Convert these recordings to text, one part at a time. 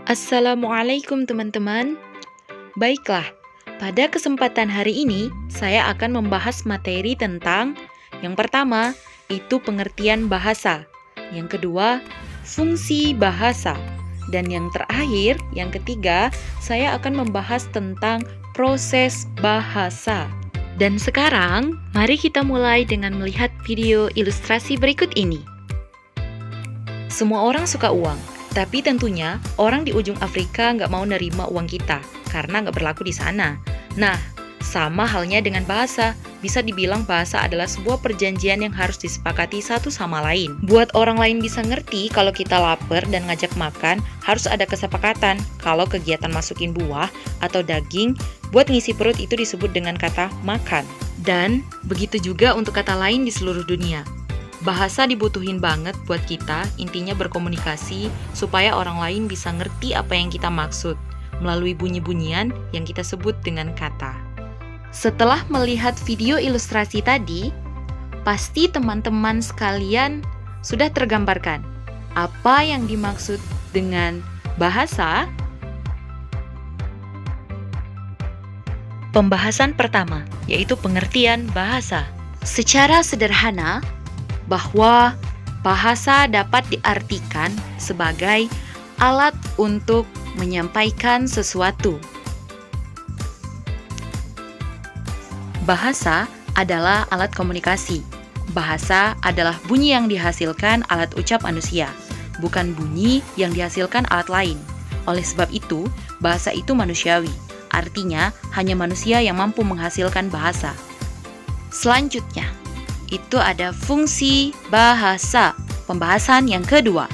Assalamualaikum teman-teman. Baiklah, pada kesempatan hari ini saya akan membahas materi tentang yang pertama, itu pengertian bahasa. Yang kedua, fungsi bahasa. Dan yang terakhir, yang ketiga, saya akan membahas tentang proses bahasa. Dan sekarang, mari kita mulai dengan melihat video ilustrasi berikut ini. Semua orang suka uang. Tapi tentunya orang di ujung Afrika nggak mau nerima uang kita karena nggak berlaku di sana. Nah, sama halnya dengan bahasa. Bisa dibilang bahasa adalah sebuah perjanjian yang harus disepakati satu sama lain. Buat orang lain bisa ngerti kalau kita lapar dan ngajak makan, harus ada kesepakatan. Kalau kegiatan masukin buah atau daging buat ngisi perut itu disebut dengan kata makan. Dan begitu juga untuk kata lain di seluruh dunia. Bahasa dibutuhin banget buat kita, intinya berkomunikasi supaya orang lain bisa ngerti apa yang kita maksud melalui bunyi-bunyian yang kita sebut dengan kata. Setelah melihat video ilustrasi tadi, pasti teman-teman sekalian sudah tergambarkan apa yang dimaksud dengan bahasa. Pembahasan pertama, yaitu pengertian bahasa. Secara sederhana, bahwa bahasa dapat diartikan sebagai alat untuk menyampaikan sesuatu. Bahasa adalah alat komunikasi. Bahasa adalah bunyi yang dihasilkan alat ucap manusia, bukan bunyi yang dihasilkan alat lain. Oleh sebab itu, bahasa itu manusiawi. Artinya, hanya manusia yang mampu menghasilkan bahasa. Selanjutnya, itu ada fungsi bahasa. Pembahasan yang kedua.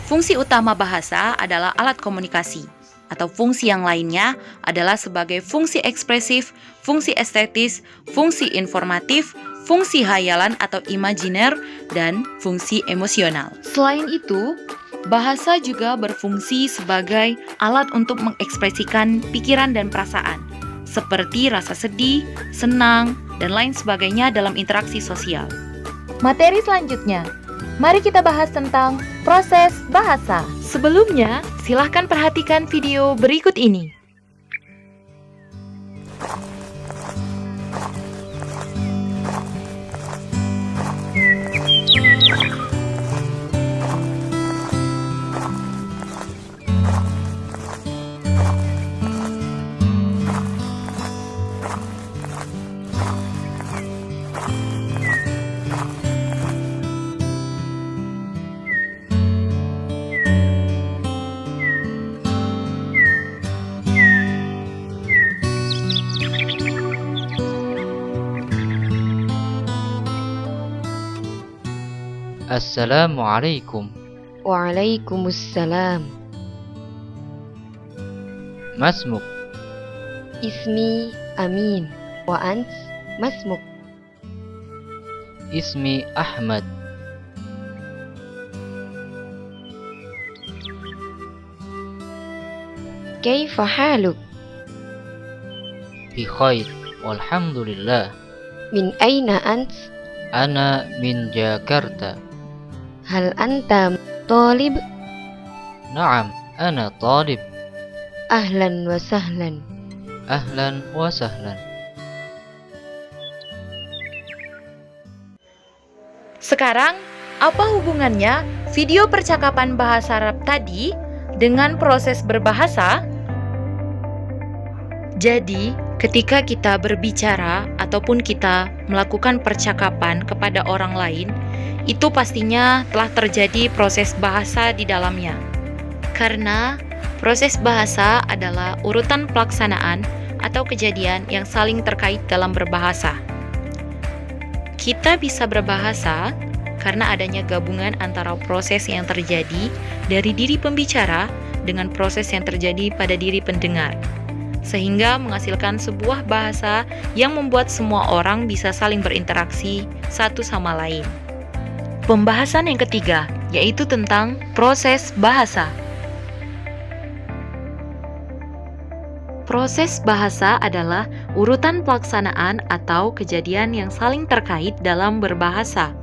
Fungsi utama bahasa adalah alat komunikasi, atau fungsi yang lainnya adalah sebagai fungsi ekspresif, fungsi estetis, fungsi informatif, fungsi hayalan atau imajiner, dan fungsi emosional. Selain itu, bahasa juga berfungsi sebagai alat untuk mengekspresikan pikiran dan perasaan, seperti rasa sedih, senang, dan lain sebagainya dalam interaksi sosial. Materi selanjutnya, mari kita bahas tentang proses bahasa. Sebelumnya, silahkan perhatikan video berikut ini. Assalamualaikum. Waalaikumsalam. Masmuk. Ismi Amin. Wa ant masmuk. Ismi Ahmad. Kaifa haluk? Bi khair. Walhamdulillah. Min aina ant? Ana min Jakarta. Hal anta talib? Naam, ana talib. Ahlan wa sahlan. Ahlan wa sahlan. Sekarang, apa hubungannya video percakapan bahasa Arab tadi dengan proses berbahasa? Jadi, ketika kita berbicara ataupun kita melakukan percakapan kepada orang lain, itu pastinya telah terjadi proses bahasa di dalamnya. Karena proses bahasa adalah urutan pelaksanaan atau kejadian yang saling terkait dalam berbahasa. Kita bisa berbahasa karena adanya gabungan antara proses yang terjadi dari diri pembicara dengan proses yang terjadi pada diri pendengar, sehingga menghasilkan sebuah bahasa yang membuat semua orang bisa saling berinteraksi satu sama lain. Pembahasan yang ketiga, yaitu tentang proses bahasa. Proses bahasa adalah urutan pelaksanaan atau kejadian yang saling terkait dalam berbahasa.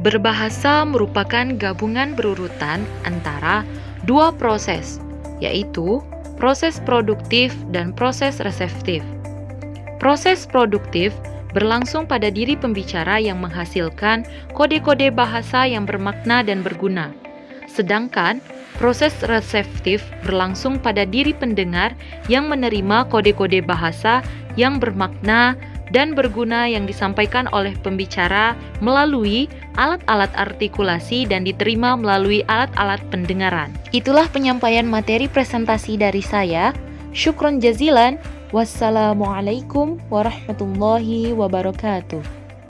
Berbahasa merupakan gabungan berurutan antara dua proses, yaitu proses produktif dan proses reseptif. Proses produktif berlangsung pada diri pembicara yang menghasilkan kode-kode bahasa yang bermakna dan berguna. Sedangkan proses reseptif berlangsung pada diri pendengar yang menerima kode-kode bahasa yang bermakna dan berguna yang disampaikan oleh pembicara melalui alat-alat artikulasi dan diterima melalui alat-alat pendengaran. Itulah penyampaian materi presentasi dari saya. Syukron jazilan. Wassalamualaikum warahmatullahi wabarakatuh.